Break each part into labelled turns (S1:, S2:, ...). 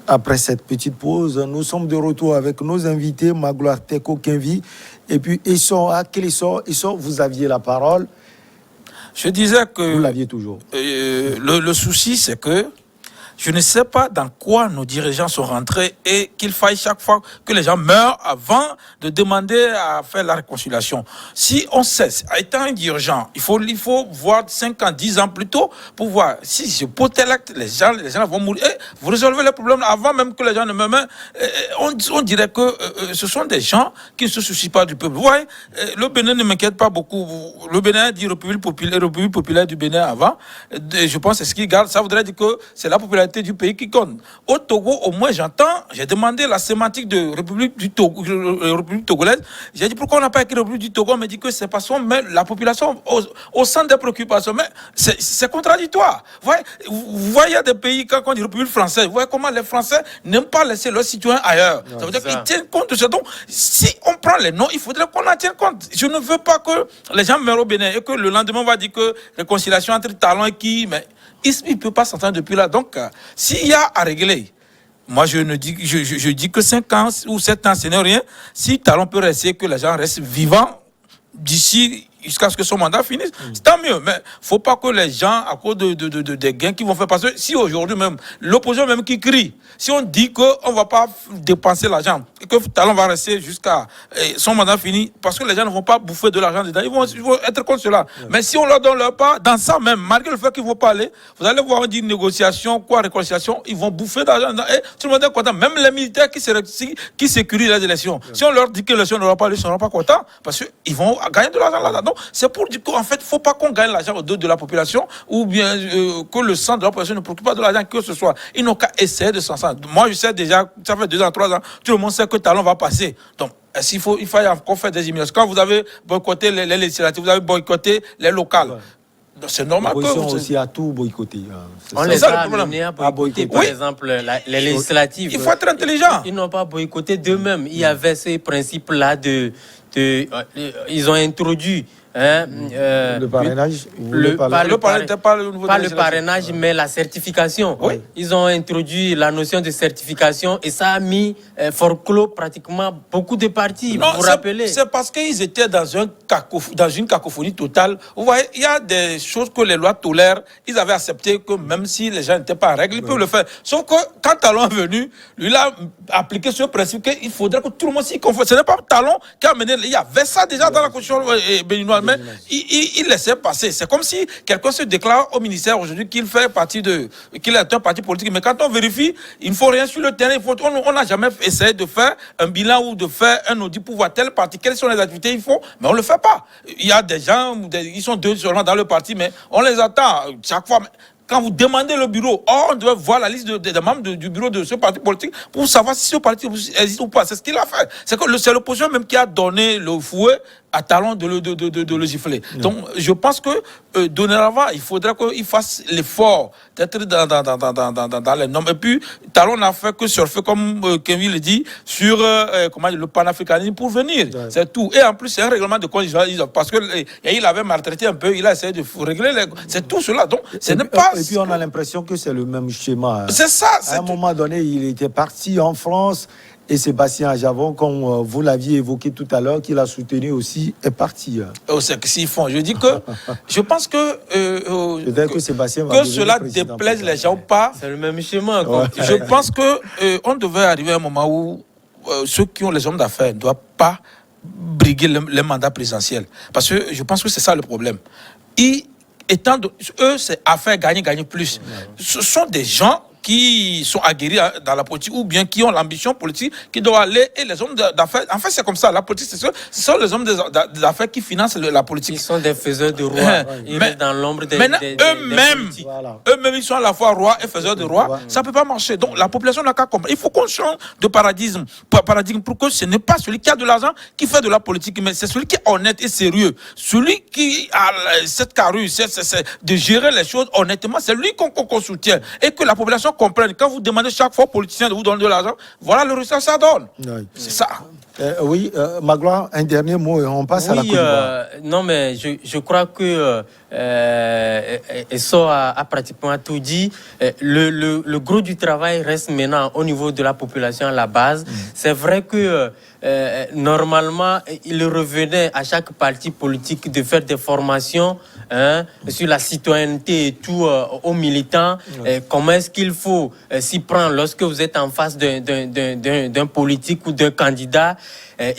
S1: Après cette petite pause, nous sommes de retour avec nos invités, Magloire Teko Kenvi. Et puis, Essor, vous aviez la parole.
S2: Je disais que...
S1: Vous l'aviez toujours.
S2: Le souci, c'est que je ne sais pas dans quoi nos dirigeants sont rentrés et qu'il faille chaque fois que les gens meurent avant de demander à faire la réconciliation. Si on cesse, étant un dirigeant, il faut voir 5 ans, 10 ans plus tôt pour voir si je pose tel acte, les gens vont mourir. Et vous résolvez les problèmes avant même que les gens ne meurent. On dirait que ce sont des gens qui ne se soucient pas du peuple. Vous voyez, le Bénin ne m'inquiète pas beaucoup. Le Bénin dit République populaire du Bénin avant. Je pense que c'est ce qu'il garde. Ça voudrait dire que c'est la popularité du pays qui compte. Au Togo, au moins, j'ai demandé la sémantique de République du Togo, République togolaise. J'ai dit pourquoi on n'a pas écrit République du Togo. On m'a dit que c'est parce qu'on met la population au centre des préoccupations. Mais c'est contradictoire. Vous voyez, il y a des pays, quand on dit République française, vous voyez comment les Français n'aiment pas laisser leurs citoyens ailleurs. Ça veut dire qu'ils tiennent compte de ça. Donc, si on prend les noms, il faudrait qu'on en tienne compte. Je ne veux pas que les gens meurent au Bénin et que le lendemain, on va dire que réconciliation entre Talon et qui, mais il ne peut pas s'entendre depuis là. Donc, s'il y a à régler, moi je dis que 5 ans ou 7 ans, ce n'est rien. Si Talon peut rester, que les gens restent vivants d'ici jusqu'à ce que son mandat finisse, c'est tant mieux. Mais il ne faut pas que les gens, à cause des gains qu'ils vont faire, parce que si aujourd'hui même, l'opposition même qui crie, si on dit qu'on ne va pas dépenser l'argent, et que Talon va rester jusqu'à son mandat fini, parce que les gens ne vont pas bouffer de l'argent dedans, ils vont être contre cela. Mais si on leur donne leur part, dans ça même, malgré le fait qu'ils ne vont pas aller, vous allez voir, on dit négociation, réconciliation, ils vont bouffer d'argent dedans, et tout le monde est content. Même les militaires qui sécurisent les élections. Si on leur dit que l'élection n'aura pas lieu, ils ne seront pas contents, parce qu'ils vont gagner de l'argent là-dedans. C'est pour dire qu'en fait, il ne faut pas qu'on gagne l'argent au dos de la population ou bien que le centre de la population ne préoccupe pas de l'argent que ce soit. Ils n'ont qu'à essayer de s'en sortir. Moi, je sais déjà, ça fait 2 ans, 3 ans, tout le monde sait que Talon va passer. Donc, il faut encore faire des éliminations. Quand vous avez boycotté les législatives, vous avez boycotté les locales. Ouais. C'est normal que vous
S1: aussi à tout boycotter.
S3: On les a amenés à boycotter, par exemple, les législatives.
S2: Il faut être intelligent.
S3: Ils n'ont pas boycotté d'eux-mêmes. Il y avait ces principes-là ils ont introduit
S1: le parrainage.
S3: Pas le parrainage, mais la certification. Oui. Ils ont introduit la notion de certification et ça a mis forclos pratiquement beaucoup de partis.
S2: Non,
S3: vous vous rappelez?
S2: C'est parce qu'ils étaient dans une cacophonie totale. Vous voyez, il y a des choses que les lois tolèrent. Ils avaient accepté que même si les gens n'étaient pas en règle, ils peuvent le faire. Sauf que quand Talon est venu, lui, il a appliqué ce principe qu'il faudrait que tout le monde s'y conforme. Ce n'est pas Talon qui a amené. Il y avait ça déjà dans la constitution béninoise. Mais il laissait passer. C'est comme si quelqu'un se déclare au ministère aujourd'hui qu'il est un parti politique. Mais quand on vérifie, il ne faut rien sur le terrain. On n'a jamais essayé de faire un bilan ou de faire un audit pour voir tel parti, quelles sont les activités qu'ils font, mais on ne le fait pas. Il y a des gens, ils sont 2 seulement dans le parti, mais on les attend chaque fois. Quand vous demandez le bureau, on doit voir la liste des membres du bureau de ce parti politique pour savoir si ce parti existe ou pas. C'est ce qu'il a fait. C'est l'opposition même qui a donné le fouet à Talon de le gifler. Donc, je pense que dorénavant, il faudrait qu'il fasse l'effort d'être dans les normes. Et puis, Talon n'a fait que surfer, comme Kenvi le dit, sur le panafricanisme pour venir. Ouais. C'est tout. Et en plus, c'est un règlement de compte parce qu'il avait maltraité un peu, il a essayé de régler c'est tout cela. Donc, ce n'est pas...
S1: Et puis, on a l'impression que c'est le même schéma.
S2: C'est ça.
S1: À un moment donné, il était parti en France. Et Sébastien Ajavon, comme vous l'aviez évoqué tout à l'heure, qu'il a soutenu aussi, est parti.
S2: C'est que s'ils font. Je dis que je pense que cela déplaise les gens pas.
S3: C'est le même schéma.
S2: Ouais. Je pense que on devait arriver à un moment où ceux qui ont les hommes d'affaires ne doivent pas briguer le mandat présidentiel. Parce que je pense que c'est ça le problème. Eux, c'est affaire gagner plus. Ce sont des gens qui sont aguerris dans la politique ou bien qui ont l'ambition politique, qui doivent aller, et les hommes d'affaires, en fait c'est comme ça, la politique, ce sont les hommes d'affaires qui financent la politique.
S3: Ils sont des faiseurs de rois, ils restent dans l'ombre des
S2: eux-mêmes, ils sont à la fois rois et faiseurs de rois, ça ne peut pas marcher. Donc la population n'a qu'à comprendre. Il faut qu'on change de paradigme pour que ce n'est pas celui qui a de l'argent qui fait de la politique, mais c'est celui qui est honnête et sérieux. Celui qui a cette carrure, de gérer les choses honnêtement, c'est lui qu'on soutient. Et que la population comprenne. Quand vous demandez chaque fois aux politiciens de vous donner de l'argent, voilà le résultat que ça donne. Oui. C'est ça.
S1: Magloire, un dernier mot et on passe à la Côte d'Ivoire.
S3: Non, mais je crois que Esso a pratiquement tout dit. Le gros du travail reste maintenant au niveau de la population à la base. C'est vrai que normalement, il revenait à chaque parti politique de faire des formations sur la citoyenneté et tout aux militants. Comment est-ce qu'il faut s'y prendre lorsque vous êtes en face d'un politique ou d'un candidat?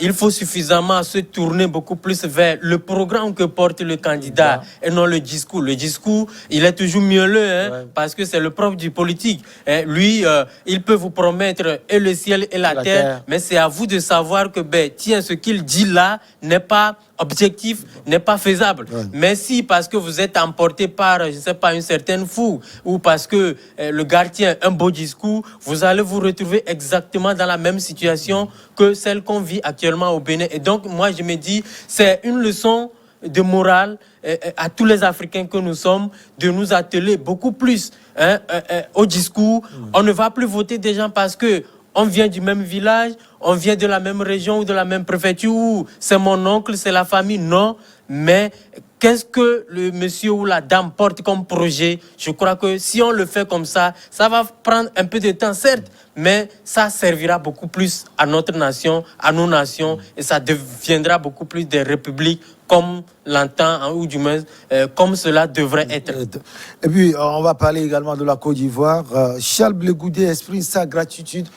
S3: Il faut suffisamment se tourner beaucoup plus vers le programme que porte le candidat et non le discours. Le discours, il est toujours mielleux parce que c'est le propre du politique. Lui, il peut vous promettre et le ciel et la terre, mais c'est à vous de savoir que tiens, ce qu'il dit là n'est pas objectif, n'est pas faisable. Mais si parce que vous êtes emporté par, je ne sais pas, une certaine fougue ou parce que le gars tient un beau discours, vous allez vous retrouver exactement dans la même situation que celle qu'on vit actuellement au Bénin. Et donc, moi, je me dis, c'est une leçon de morale à tous les Africains que nous sommes, de nous atteler beaucoup plus au discours. On ne va plus voter des gens parce que on vient du même village, on vient de la même région ou de la même préfecture, ou c'est mon oncle, c'est la famille. Non, mais qu'est-ce que le monsieur ou la dame porte comme projet? Je crois que si on le fait comme ça, ça va prendre un peu de temps, certes, mais ça servira beaucoup plus à notre nation, à nos nations, et ça deviendra beaucoup plus des républiques comme l'entend, ou du moins comme cela devrait être.
S1: Et puis, on va parler également de la Côte d'Ivoire. Charles Blé Goudé exprime sa gratitude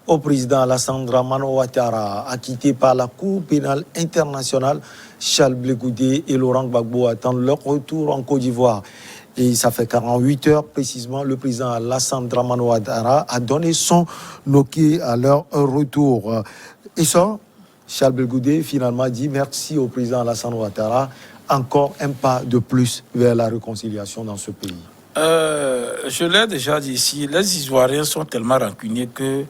S1: au président Alassane Dramane Ouattara, acquitté par la Cour pénale internationale. Charles Blé Goudé et Laurent Gbagbo attendent leur retour en Côte d'Ivoire. Et ça fait 48 heures précisément, le président Alassane Dramane Ouattara a donné son OK à leur retour. Et ça, Charles Blé Goudé finalement dit merci au président Alassane Ouattara. Encore un pas de plus vers la réconciliation dans ce pays.
S2: Je l'ai déjà dit ici, les Ivoiriens sont tellement rancuniers que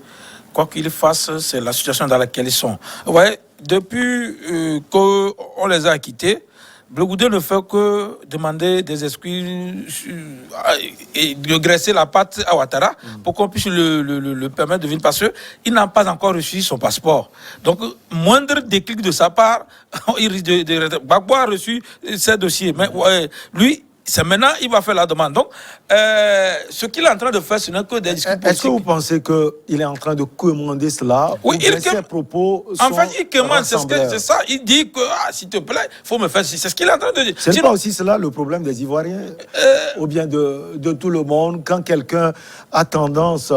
S2: quoi qu'ils fassent, c'est la situation dans laquelle ils sont. Ouais, depuis qu'on les a quittés, Blé Goudé ne fait que demander des excuses et de graisser la patte à Ouattara pour qu'on puisse le permettre de venir parce qu'il n'a pas encore reçu son passeport. Donc, moindre déclic de sa part, il risque de Gbagbo a reçu ses dossiers. Mais lui, c'est maintenant il va faire la demande. Donc, ce qu'il est en train de faire, ce n'est que des discours politiques.
S1: Est-ce que vous pensez qu'il est en train de commander cela?
S2: Oui,
S1: ses propos sont
S2: en fait, il commande, c'est ça. Il dit que, s'il te plaît, il faut me faire. C'est ce qu'il est en train de dire.
S1: C'est pas aussi cela le problème des Ivoiriens, ou bien de tout le monde, quand quelqu'un a tendance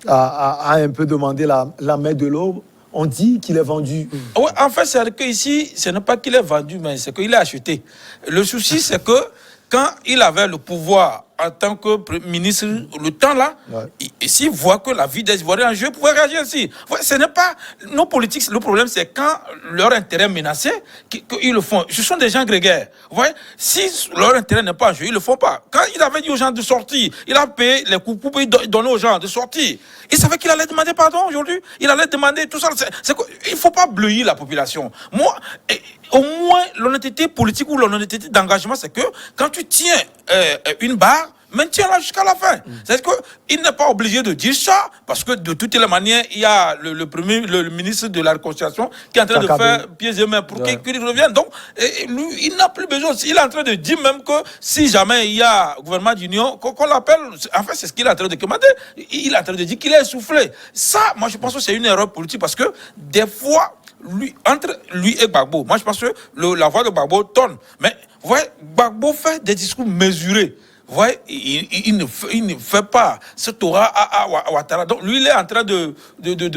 S1: à un peu demander la main de l'autre, on dit qu'il est vendu.
S2: Oui, en fait, c'est qu'ici, ce n'est pas qu'il est vendu, mais c'est qu'il est acheté. Le souci, c'est que quand il avait le pouvoir en tant que ministre, le temps là, et s'il voit que la vie des Ivoiriens en jeu, il pouvait réagir ainsi. Ce n'est pas nos politiques, le problème c'est quand leur intérêt est menacé, qu'ils le font. Ce sont des gens grégaires. Vous voyez, si leur intérêt n'est pas en jeu, ils ne le font pas. Quand il avait dit aux gens de sortir, il a payé les coups pour donner aux gens de sortir. Il savait qu'il allait demander pardon aujourd'hui. Il allait demander tout ça. Il ne faut pas bleuir la population. Moi, au moins, l'honnêteté politique ou l'honnêteté d'engagement, c'est que quand tu tiens une barre, maintiens-la jusqu'à la fin. C'est-à-dire qu'il n'est pas obligé de dire ça, parce que de toutes les manières, il y a le ministre de la Réconciliation qui est en train de faire pieds et mains pour qu'il revienne. Donc, lui, il n'a plus besoin. Il est en train de dire même que si jamais il y a gouvernement d'union, qu'on l'appelle, en fait, c'est ce qu'il est en train de commander. Il est en train de dire qu'il est essoufflé. Ça, moi, je pense que c'est une erreur politique, parce que des fois, entre lui et Gbagbo, moi, je pense que la voix de Gbagbo tourne. Mais, vous voyez, Gbagbo fait des discours mesurés. Vous voyez, il ne fait pas ce Torah à Ouattara. Donc, lui, il est en train de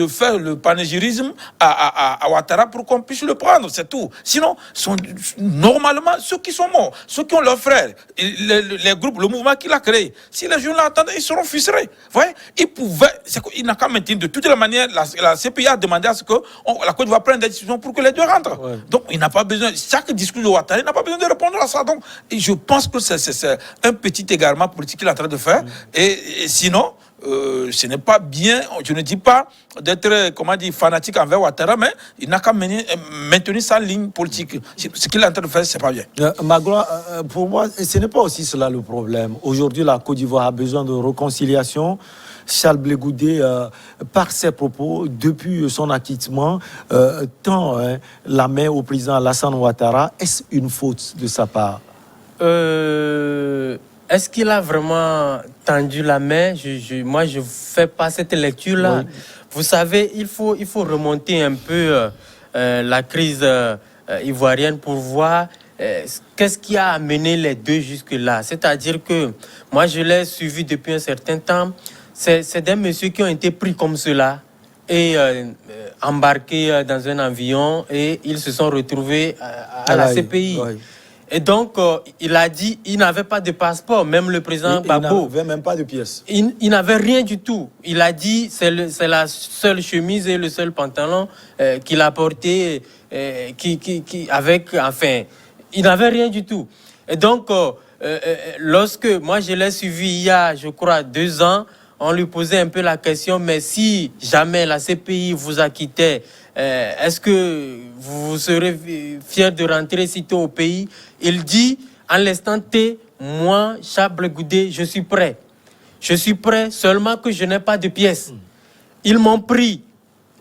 S2: faire le panégyrisme à Ouattara pour qu'on puisse le prendre, c'est tout. Sinon, normalement, ceux qui sont morts, ceux qui ont leurs frères, les groupes, le mouvement qu'il a créé, si les gens l'entendent, ils seront ficelés. Vous voyez, il n'a qu'à maintenir. De toute la manière, la CPI a demandé à ce que la Côte d'Ivoire prenne des décisions pour que les deux rentrent. Ouais. Donc, il n'a pas besoin, chaque discours de Ouattara, il n'a pas besoin de répondre à ça. Donc, je pense que c'est un petit égarement politique qu'il est en train de faire. Et sinon, ce n'est pas bien, je ne dis pas d'être, comment dire, fanatique envers Ouattara, mais il n'a qu'à maintenir sa ligne politique. Ce qu'il est en train de faire, c'est pas bien.
S1: Magloire, pour moi, ce n'est pas aussi cela le problème. Aujourd'hui, la Côte d'Ivoire a besoin de réconciliation. Charles Blé Goudé, par ses propos, depuis son acquittement, tend la main au président Alassane Ouattara. Est-ce une faute de sa part?
S3: Est-ce qu'il a vraiment tendu la main? Moi, je ne fais pas cette lecture-là. Oui. Vous savez, il faut remonter un peu la crise ivoirienne pour voir qu'est-ce qui a amené les deux jusque-là. C'est-à-dire que moi, je l'ai suivi depuis un certain temps. C'est des messieurs qui ont été pris comme cela et embarqués dans un avion et ils se sont retrouvés à la CPI. Oui. Et donc, il a dit qu'il n'avait pas de passeport, même le président Gbagbo.
S1: Il n'avait même pas de pièces.
S3: Il n'avait rien du tout. Il a dit c'est la seule chemise et le seul pantalon qu'il a porté, enfin, il n'avait rien du tout. Et donc, lorsque moi je l'ai suivi il y a, je crois, 2 ans, on lui posait un peu la question, mais si jamais la CPI vous acquittait, est-ce que vous serez fier de rentrer sitôt au pays? Il dit, en l'instant T, moi, Charles Blé Goudé, je suis prêt. Je suis prêt, seulement que je n'ai pas de pièces. Ils m'ont pris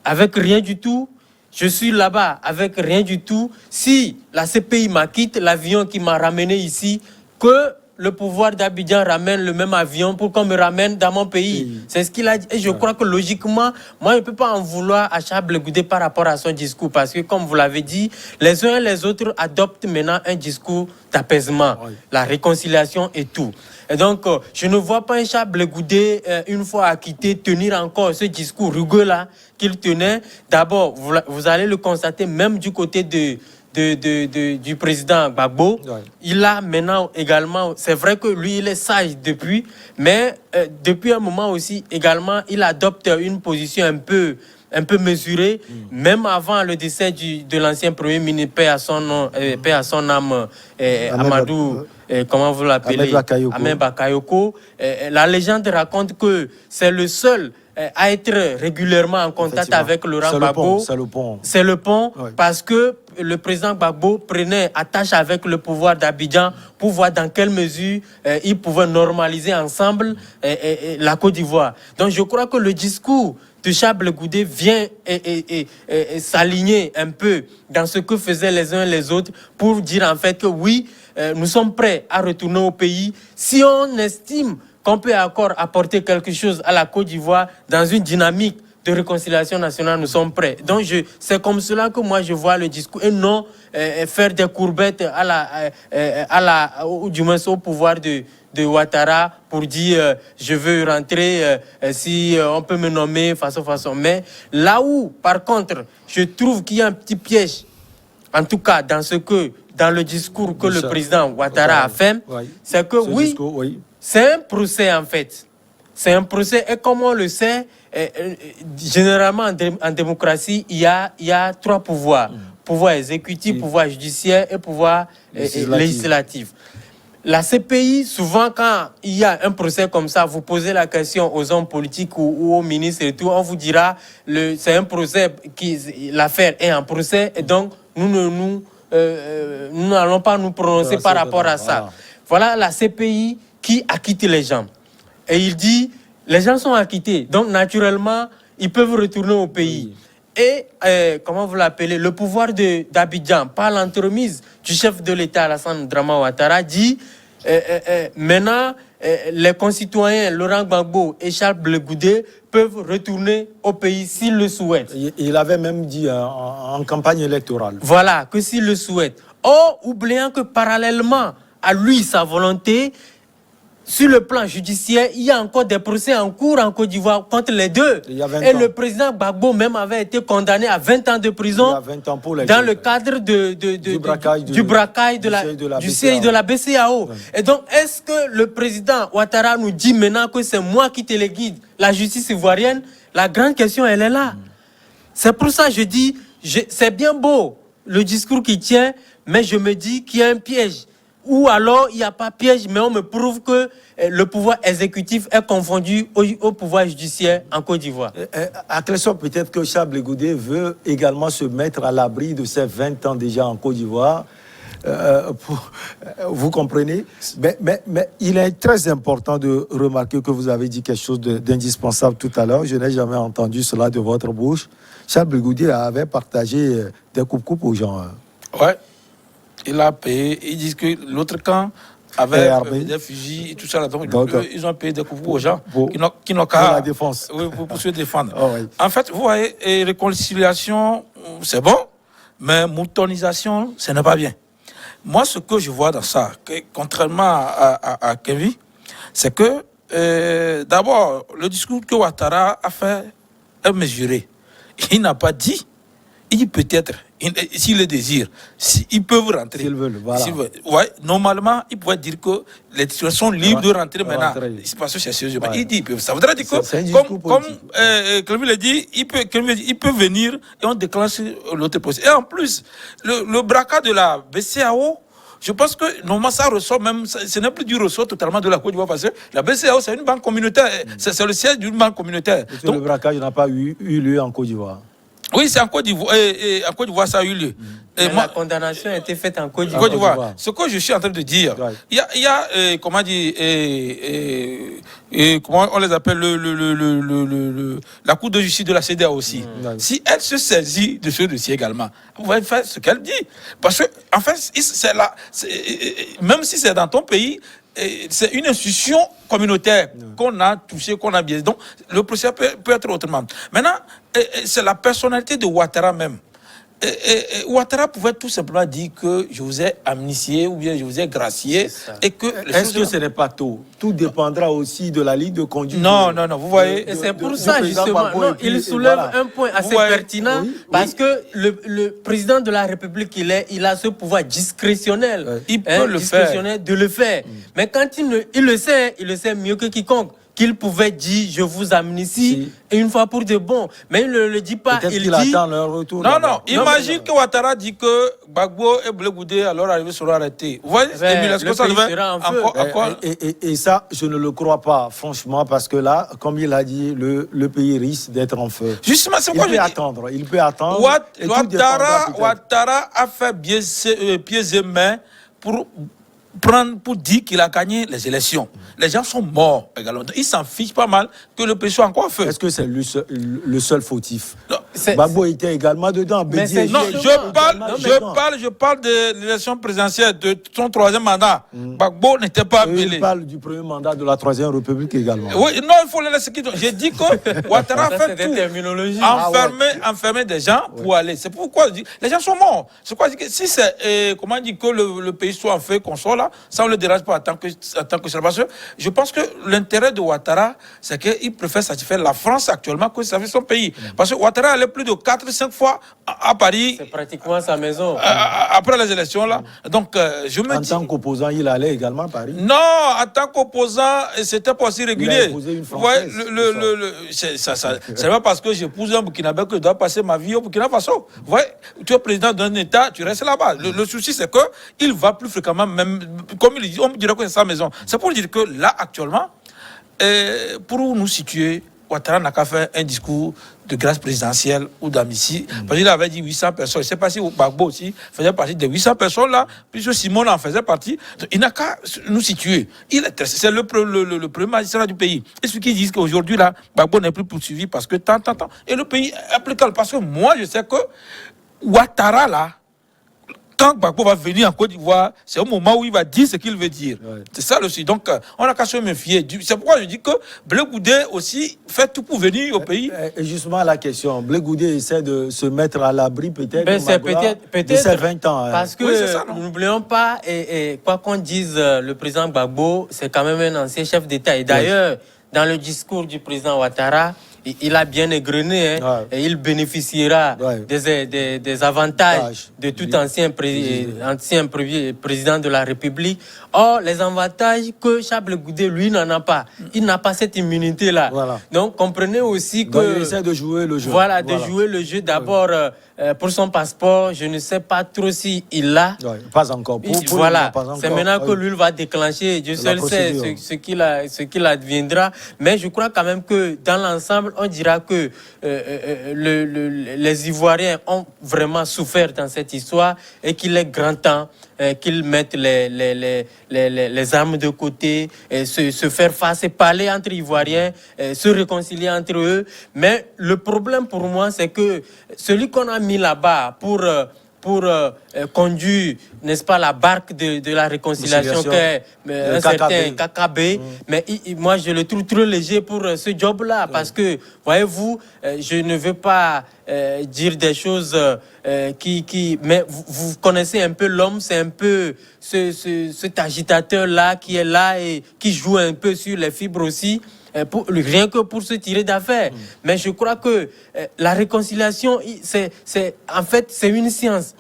S3: avec rien du tout. Je suis là-bas avec rien du tout. Si la CPI m'acquitte, l'avion qui m'a ramené ici, que le pouvoir d'Abidjan ramène le même avion pour qu'on me ramène dans mon pays. Oui. C'est ce qu'il a dit. Et je crois que logiquement, moi, je ne peux pas en vouloir à Charles Blé Goudé par rapport à son discours. Parce que, comme vous l'avez dit, les uns et les autres adoptent maintenant un discours d'apaisement, oui, la réconciliation et tout. Et donc, je ne vois pas un Charles Blé Goudé, une fois acquitté, tenir encore ce discours rugueux-là qu'il tenait. D'abord, vous allez le constater, même du côté du président Gbagbo, oui, il a maintenant également, c'est vrai que lui il est sage depuis, mais depuis un moment aussi également il adopte une position un peu mesurée, même avant le décès de l'ancien premier ministre, paix à son nom, paix à son âme, Amadou, comment vous l'appelez, Ahmed Bakayoko. La légende raconte que c'est le seul à être régulièrement en contact avec Laurent Gbagbo. C'est le pont, oui, parce que le président Gbagbo prenait attache avec le pouvoir d'Abidjan pour voir dans quelle mesure ils pouvaient normaliser ensemble la Côte d'Ivoire. Donc je crois que le discours de Charles Blé Goudé vient s'aligner un peu dans ce que faisaient les uns et les autres pour dire en fait que oui, nous sommes prêts à retourner au pays si on estime qu'on peut encore apporter quelque chose à la Côte d'Ivoire dans une dynamique de réconciliation nationale, nous sommes prêts. Donc, c'est comme cela que moi, je vois le discours, et non faire des courbettes ou du moins au pouvoir de Ouattara pour dire je veux rentrer, si on peut me nommer façon. Mais là où, par contre, je trouve qu'il y a un petit piège, en tout cas dans le discours que le président Ouattara a fait, oui, c'est que oui, c'est un procès en fait. C'est un procès et comme on le sait, généralement en démocratie, il y a 3 pouvoirs. Pouvoir exécutif, pouvoir judiciaire et pouvoir législatif. La CPI, souvent quand il y a un procès comme ça, vous posez la question aux hommes politiques ou aux ministres et tout, on vous dira c'est un procès, l'affaire est en procès et donc nous n'allons pas nous prononcer par rapport à ça. Voilà la CPI qui acquitte les gens. Et il dit, les gens sont acquittés, donc naturellement, ils peuvent retourner au pays. Et, comment vous l'appelez, le pouvoir d'Abidjan, par l'entremise du chef de l'État, Alassane Dramane Ouattara, dit, maintenant, les concitoyens Laurent Gbagbo et Charles Blé Goudé peuvent retourner au pays s'ils le souhaitent.
S1: Il avait même dit en campagne électorale.
S3: Voilà, que s'ils le souhaitent. Or, oubliant que parallèlement à lui, sa volonté, sur le plan judiciaire, il y a encore des procès en cours en Côte d'Ivoire contre les deux. Et le président Gbagbo même avait été condamné à 20 ans de prison dans le cadre du braquage du siège de la BCEAO. Ouais. Et donc, est-ce que le président Ouattara nous dit maintenant que c'est moi qui téléguide la justice ivoirienne? La grande question, elle est là. C'est pour ça que je dis, c'est bien beau le discours qui tient, mais je me dis qu'il y a un piège. Ou alors, il n'y a pas piège, mais on me prouve que le pouvoir exécutif est confondu au pouvoir judiciaire en Côte d'Ivoire.
S1: À quelle sorte, peut-être que Charles Blé Goudé veut également se mettre à l'abri de ses 20 ans déjà en Côte d'Ivoire. Vous comprenez? Mais il est très important de remarquer que vous avez dit quelque chose d'indispensable tout à l'heure. Je n'ai jamais entendu cela de votre bouche. Charles Blé Goudé avait partagé des coupes aux gens.
S2: Ouais. Il a payé. Ils disent que l'autre camp avait des fusils et tout ça. Donc ils ont payé des coups aux gens qui n'ont qu'à...
S1: Pour la défense.
S2: Oui, pour se défendre.
S1: Oh, oui.
S2: En fait, vous voyez, réconciliation, c'est bon, mais moutonisation, ce n'est pas bien. Moi, ce que je vois dans ça, contrairement à Kevin, c'est que d'abord, le discours que Ouattara a fait est mesuré. Il n'a pas dit, il dit peut-être, s'il le désire, ils peuvent rentrer.
S1: S'ils veulent, voilà.
S2: Ouais, normalement, ils pourraient dire que les titulaires sont libres de rentrer maintenant. C'est parce que c'est sérieux. Ouais. Il dit, ça voudrait dire que, comme Kevin l'a dit, il peut venir et on déclenche l'autre procès. Et en plus, le braquage de la BCAO, je pense que normalement ça ressort même, ce n'est plus du ressort totalement de la Côte d'Ivoire parce que la BCAO c'est une banque communautaire, c'est le siège d'une banque communautaire.
S1: Donc, le braquage n'a pas eu lieu en Côte d'Ivoire.
S2: Oui, c'est en Côte d'Ivoire. Et en Côte d'Ivoire, ça a eu lieu.
S3: La condamnation a été faite en Côte d'Ivoire.
S2: Ce que je suis en train de dire, il y a comment dire, comment on les appelle, la Cour de justice de la CEDEAO aussi. Si elle se saisit de ce dossier également, vous pouvez faire ce qu'elle dit. Parce que, en fait, même si c'est dans ton pays, c'est une institution communautaire qu'on a touché, qu'on a biaisé. Donc, le procès peut être autrement. Maintenant, c'est la personnalité de Ouattara même. Ouattara pouvait tout simplement dire que je vous ai amnistié ou bien je vous ai gracié. Et que
S1: est-ce que ce n'est pas tôt? Tout dépendra aussi de la ligne de conduite.
S2: Non, vous voyez.
S3: Et c'est pour ça, justement, il soulève un point assez pertinent, parce que le président de la République, il a ce pouvoir discrétionnel.
S2: Il peut le faire.
S3: De le faire. Mais quand il le sait mieux que quiconque. Qu'il pouvait dire je vous amnistie et une fois pour de bon, mais il ne le dit pas.
S1: Il dit attend leur retour.
S2: Non. Imagine que Ouattara dit que Gbagbo et Blé Goudé à leur arrivée seront arrêtés. Vous voyez,
S1: et ça, je ne le crois pas, franchement, parce que là, comme il a dit, le pays risque d'être en feu.
S2: Justement, c'est quoi
S1: il peut attendre.
S2: Ouattara a fait pieds et mains pour dire qu'il a gagné les élections. Les gens sont morts également. Ils s'en fichent pas mal que le pays soit encore en feu.
S1: Est-ce que c'est le seul fautif? Gbagbo était également dedans.
S2: Je parle de l'élection présidentielle, de son troisième mandat. Gbagbo n'était pas appelé.
S1: Il parle du premier mandat de la Troisième République également.
S2: Oui, non, il faut le laisser. J'ai dit que Ouattara a fait tout. Enfermer des gens pour aller. C'est pourquoi je dis, les gens sont morts. C'est quoi, si c'est, comment dire, que le pays soit en feu, qu'on soit là, ça ne le dérange pas en tant que parce que je pense que l'intérêt de Ouattara, c'est qu'il préfère satisfaire la France actuellement que satisfaire son pays. Parce que Ouattara allait plus de 4-5 fois à Paris.
S3: C'est pratiquement sa maison.
S2: Après les élections, là. Donc, je me dis...
S1: En tant qu'opposant, il allait également à Paris?
S2: Non, en tant qu'opposant, c'était pas aussi régulier.
S1: Il a épousé une Française.
S2: C'est pas parce que j'épouse un Burkinabé que je dois passer ma vie au Burkina Faso. Vous voyez, tu es président d'un État, tu restes là-bas. Le souci, c'est qu'il va plus fréquemment, même, comme il dit, on dirait que c'est sa maison. C'est pour dire que là, actuellement, pour nous situer, Ouattara n'a qu'à faire un discours de grâce présidentielle ou d'amnistie. Parce qu'il avait dit 800 personnes. Je ne sais pas si Gbagbo aussi faisait partie des 800 personnes là, puisque Simon en faisait partie. Donc, il n'a qu'à nous situer. C'est le premier magistrat du pays. Et ceux qui disent qu'aujourd'hui, là, Gbagbo n'est plus poursuivi parce que tant. Et le pays est plus calme. Parce que moi, je sais que Ouattara, là, quand Gbagbo va venir en Côte d'Ivoire, c'est au moment où il va dire ce qu'il veut dire. C'est ça le sujet. Donc, on n'a qu'à se méfier. C'est pourquoi je dis que Blé Goudé aussi fait tout pour venir au pays.
S1: Et justement, la question, Blé Goudé essaie de se mettre à l'abri peut-être
S3: de
S1: ses 20 ans.
S3: Parce que, n'oublions pas, et quoi qu'on dise, le président Gbagbo, c'est quand même un ancien chef d'État. Et d'ailleurs, dans le discours du président Ouattara, il a bien égrené, et il bénéficiera des avantages de tout ancien président de la République. Or, les avantages que Charles Goudé, lui, n'en a pas. Il n'a pas cette immunité-là. Donc, comprenez aussi que...
S1: il essaie de jouer le jeu.
S3: Jouer le jeu. D'abord, pour son passeport, je ne sais pas trop s'il l'a.
S1: Pas encore.
S3: C'est maintenant que lui va déclencher. Dieu seul sait ce qu'il adviendra. Mais je crois quand même que, dans l'ensemble, on dira que les Ivoiriens ont vraiment souffert dans cette histoire et qu'il est grand temps qu'ils mettent les armes de côté, se faire face et parler entre Ivoiriens, se réconcilier entre eux. Mais le problème pour moi, c'est que celui qu'on a mis là-bas pour pour conduire, n'est-ce pas, la barque de la réconciliation qu'est un certain KKB. Mais moi, je le trouve trop léger pour ce job-là. Parce que, voyez-vous, je ne veux pas dire des choses mais vous connaissez un peu l'homme, c'est un peu cet agitateur-là qui est là et qui joue un peu sur les fibres aussi. Rien que pour se tirer d'affaire. Mais je crois que la réconciliation, en fait, c'est une science.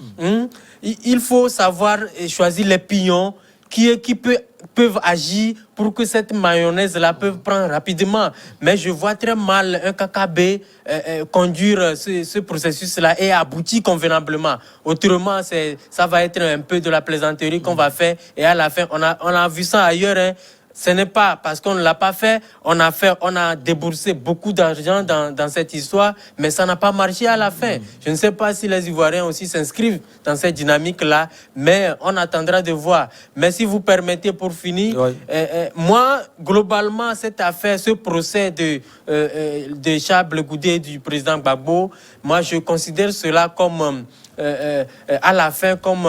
S3: Il faut savoir choisir les pions qui peuvent agir pour que cette mayonnaise-là peut prendre rapidement. Mais je vois très mal un KKB conduire ce processus-là et aboutir convenablement. Autrement, ça va être un peu de la plaisanterie qu'on va faire. Et à la fin, on a vu ça ailleurs, hein. Ce n'est pas parce qu'on ne l'a pas fait, on a déboursé beaucoup d'argent dans cette histoire, mais ça n'a pas marché à la fin. Je ne sais pas si les Ivoiriens aussi s'inscrivent dans cette dynamique-là, mais on attendra de voir. Mais si vous permettez pour finir, moi, globalement, cette affaire, ce procès de Charles Blé Goudé et du président Gbagbo, moi, je considère cela comme, à la fin, comme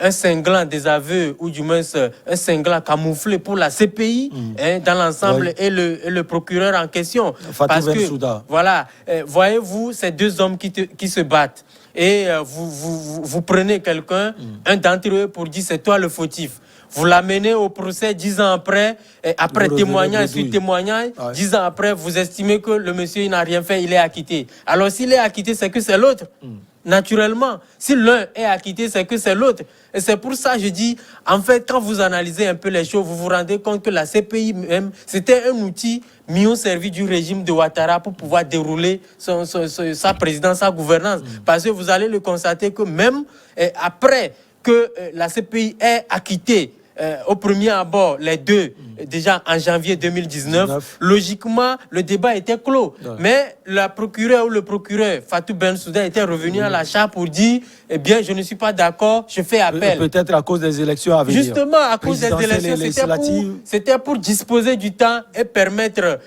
S3: un cinglant désaveu, ou du moins un cinglant camouflé pour la CPI dans l'ensemble et le procureur en question. Parce que, voilà, voyez-vous, ces deux hommes qui se battent et vous prenez quelqu'un, un d'entre eux, pour dire c'est toi le fautif. Vous l'amenez au procès 10 ans après, après témoignage sur témoignage, 10 ans après, vous estimez que le monsieur il n'a rien fait, il est acquitté. Alors s'il est acquitté, c'est que c'est l'autre. Naturellement, si l'un est acquitté, c'est que c'est l'autre. Et c'est pour ça que je dis, en fait, quand vous analysez un peu les choses, vous vous rendez compte que la CPI même, c'était un outil mis au service du régime de Ouattara pour pouvoir dérouler sa présidence, sa gouvernance. Parce que vous allez le constater que même après que la CPI ait acquitté au premier abord les deux, déjà en janvier 2019, logiquement, le débat était clos. Mais la procureure ou le procureur, Fatou Bensouda, était revenu à la charge pour dire, eh bien, je ne suis pas d'accord, je fais appel.
S1: Peut-être à cause des élections à venir.
S3: Justement, à cause des élections, c'était pour disposer du temps et permettre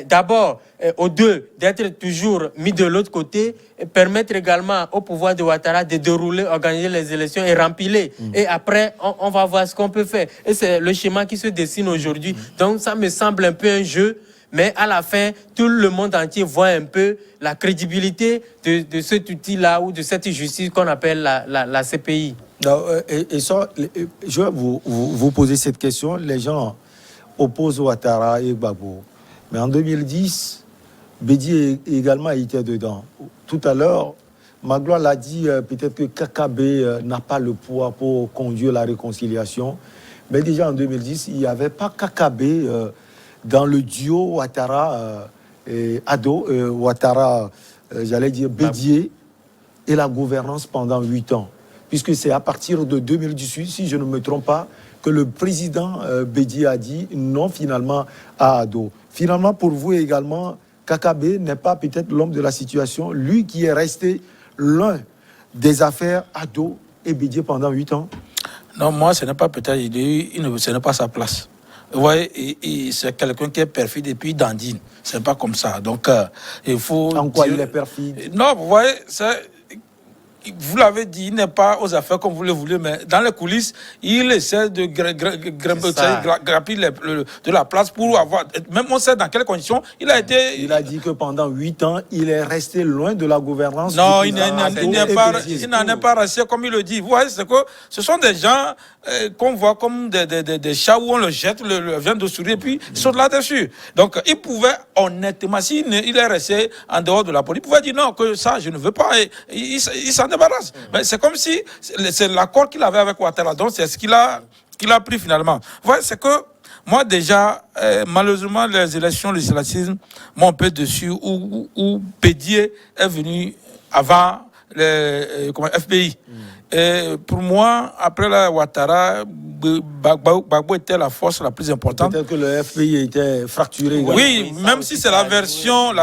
S3: d'abord aux deux d'être toujours mis de l'autre côté, et permettre également au pouvoir de Ouattara de dérouler, organiser les élections et rempiler. Et après, on va voir ce qu'on peut faire. Et c'est le schéma qui se dessine aujourd'hui. Donc ça me semble un peu un jeu, mais à la fin, tout le monde entier voit un peu la crédibilité de cet outil-là ou de cette justice qu'on appelle la CPI.
S1: Et ça, je vais vous poser cette question. Les gens opposent Ouattara et Gbagbo. Mais en 2010, Bédié également était dedans. Tout à l'heure, Magloire l'a dit, peut-être que KKB n'a pas le poids pour conduire la réconciliation. Mais déjà en 2010, il n'y avait pas KKB dans le duo Ouattara et Ado, Ouattara, j'allais dire Bédié, et la gouvernance pendant 8 ans. Puisque c'est à partir de 2018, si je ne me trompe pas, que le président Bédié a dit non finalement à Ado. Finalement, pour vous également, KKB n'est pas peut-être l'homme de la situation, lui qui est resté l'un des affaires Ado et Bédié pendant 8 ans.
S2: Non, moi, ce n'est pas peut-être, ce n'est pas sa place. Vous voyez, c'est quelqu'un qui est perfide et puis dandine. Ce n'est pas comme ça. Donc, il faut...
S1: En quoi il est perfide?
S2: Non, vous voyez, vous l'avez dit, il n'est pas aux affaires comme vous le voulez, mais dans les coulisses, il essaie de grimper de la place pour avoir... Même on sait dans quelles conditions il a été...
S1: Il a dit que pendant 8 ans, il est resté loin de la gouvernance.
S2: Non, il n'en est pas resté comme il le dit. Vous voyez, c'est que ce sont des gens qu'on voit comme des chats où on le jette, le vient de sourire, et puis ils sautent là-dessus. Donc, il pouvait honnêtement, s'il est resté en dehors de la police, il pouvait dire non, que ça, je ne veux pas. Il s'en débarrasse. Mais c'est comme si c'est l'accord qu'il avait avec Ouattara. Donc, c'est ce qu'il a pris finalement. Vous voyez, c'est que moi, déjà, malheureusement, les élections législatives m'ont un peu dessus, où Bédié est venu avant le FPI. Et pour moi, après la Ouattara, Gbagbo était la force la plus importante.
S1: Peut-être que le FPI était fracturé.
S2: Oui, même si c'est la version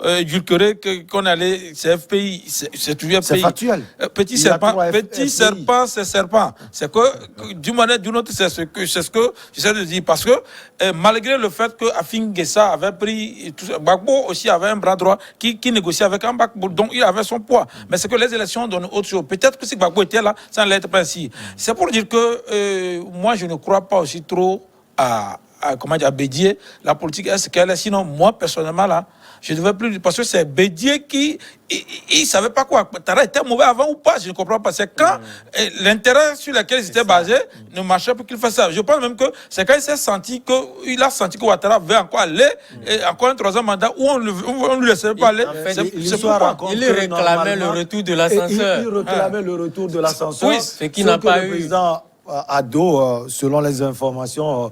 S2: édulcorée qu'on allait, c'est FPI, c'est toujours FPI.
S1: C'est factuel.
S2: Petit serpent, c'est serpent. C'est que d'une manière ou d'une autre, c'est ce que j'essaie de dire. Parce que malgré le fait que Afin Guessa avait pris, Gbagbo aussi avait un bras droit qui négociait avec un Gbagbo, donc il avait son poids. Mais c'est que les élections donnent autre chose. Peut-être que si Gbagbo était là, ça n'allait pas ainsi. C'est pour dire que moi, je ne crois pas aussi trop à comment dire, à Bédié. La politique est ce qu'elle est. Sinon, moi, personnellement, là, je ne devais plus... Parce que c'est Bédié qui... Il ne savait pas quoi. Ouattara était mauvais avant ou pas, je ne comprends pas. C'est quand l'intérêt sur lequel ils étaient basés ne marchait pour qu'il fasse ça. Je pense même que c'est quand il s'est senti qu'il a senti que Ouattara veut encore aller, et encore un troisième mandat où on ne lui laissait pas aller.
S3: En fait,
S2: c'est pourquoi.
S3: Il réclamait le retour de l'ascenseur.
S1: Il réclamait le retour de l'ascenseur.
S3: Oui, ce qui n'a pas eu.
S1: Le président Ado, selon les informations,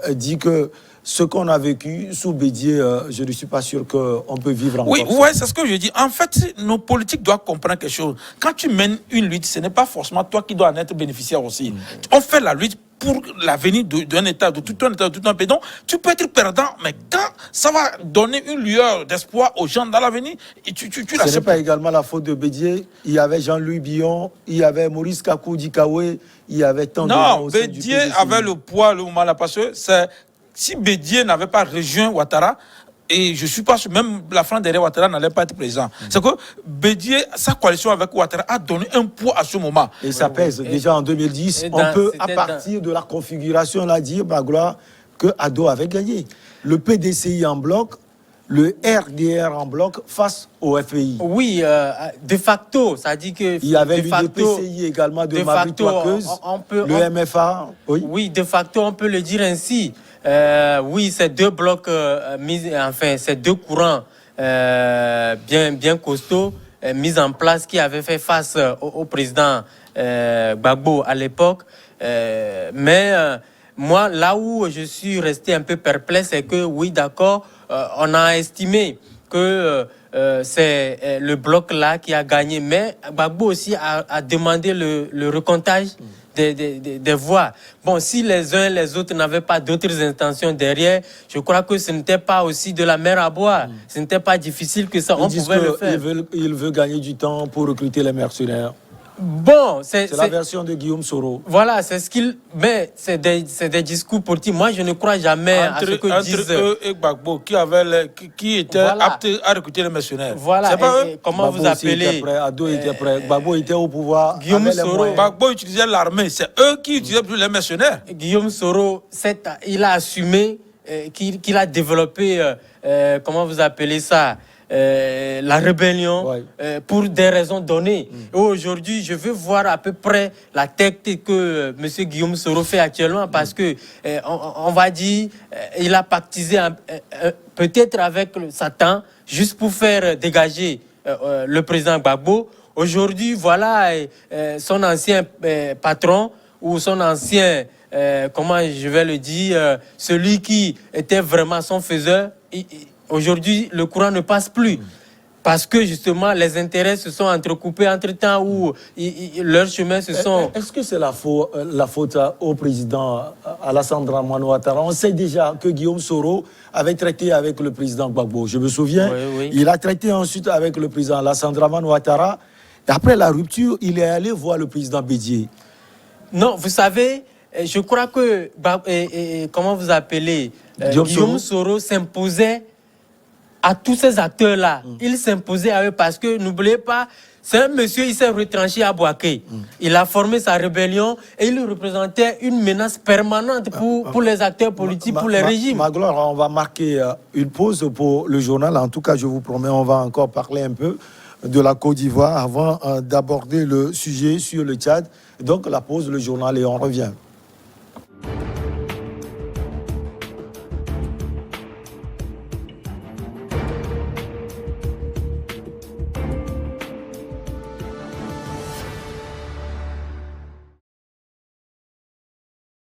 S1: dit que ce qu'on a vécu sous Bédié, je ne suis pas sûr qu'on peut vivre encore.
S2: Oui, ouais, c'est ce que je dis. En fait, nos politiques doivent comprendre quelque chose. Quand tu mènes une lutte, ce n'est pas forcément toi qui dois en être bénéficiaire aussi. On fait la lutte pour l'avenir d'un État, de tout un État, de tout un pays. Donc, tu peux être perdant, mais quand ça va donner une lueur d'espoir aux gens dans l'avenir, tu
S1: ce n'est pas également la faute de Bédié. Il y avait Jean-Louis Billon, il y avait Maurice Kakou Dikawe, il y avait tant de gens
S2: aussi. Non, Bédié avait le poids, le moment là, parce que si Bédié n'avait pas rejoint Ouattara, et je ne suis pas sûr, même la France derrière Ouattara n'allait pas être présent. C'est que Bédié, sa coalition avec Ouattara a donné un poids à ce moment.
S1: Et ça pèse. Déjà en 2010, on peut, à partir de la configuration, là, dire, Magloire, que Ado avait gagné. Le PDCI en bloc, le RDR en bloc face au FPI.
S3: Oui, de facto, ça dit que...
S1: Il y avait l'UDPCI également de Marie Toaqueuse, le MFA.
S3: Oui, de facto, on peut le dire ainsi. Oui, ces deux blocs, ces deux courants bien costauds mis en place qui avaient fait face au président Gbagbo à l'époque. Mais moi, là où je suis resté un peu perplexe, c'est que oui, d'accord, on a estimé que c'est le bloc-là qui a gagné. Mais Gbagbo aussi a demandé le recomptage des voix. Bon, si les uns et les autres n'avaient pas d'autres intentions derrière, je crois que ce n'était pas aussi de la mer à boire. Ce n'était pas difficile que ça, on pouvait le faire.
S1: Il veut gagner du temps pour recruter les mercenaires.
S3: Bon, c'est
S1: la version de Guillaume Soro.
S3: Voilà, c'est ce qu'il... Mais c'est des discours politiques. Moi, je ne crois jamais à ce que disent...
S2: Entre eux et Gbagbo, qui était apte à recruter les mercenaires.
S3: Voilà, comment vous appelez...
S1: Ado était prêt. Gbagbo était au pouvoir.
S3: Guillaume Soro...
S2: Gbagbo utilisait l'armée. C'est eux qui utilisaient plus les mercenaires.
S3: Guillaume Soro, il a assumé qu'il a développé... comment vous appelez ça, la rébellion, pour des raisons données. Aujourd'hui, je veux voir à peu près la tactique que M. Guillaume Soro fait actuellement, parce que on va dire, il a pactisé peut-être avec Satan, juste pour faire dégager le président Gbagbo. Aujourd'hui, voilà son ancien patron, ou son ancien, comment je vais le dire, celui qui était vraiment son faiseur. Aujourd'hui, le courant ne passe plus. Parce que justement, les intérêts se sont entrecoupés entre-temps, où leurs chemins se sont...
S1: Est-ce que c'est la faute au président Alassane Dramane Ouattara? On sait déjà que Guillaume Soro avait traité avec le président Gbagbo. Je me souviens, il a traité ensuite avec le président Alassane Dramane Ouattara. Et après la rupture, il est allé voir le président Bédié.
S3: Non, vous savez, je crois que... comment vous appelez Guillaume Soro s'imposait à tous ces acteurs-là. Il s'imposait à eux parce que, n'oubliez pas, c'est un monsieur, il s'est retranché à Bouaké. Il a formé sa rébellion et il représentait une menace permanente pour les acteurs politiques, pour les régimes.
S1: Magloire, on va marquer une pause pour le journal. En tout cas, je vous promets, on va encore parler un peu de la Côte d'Ivoire avant d'aborder le sujet sur le Tchad. Donc, la pause, le journal, et on revient.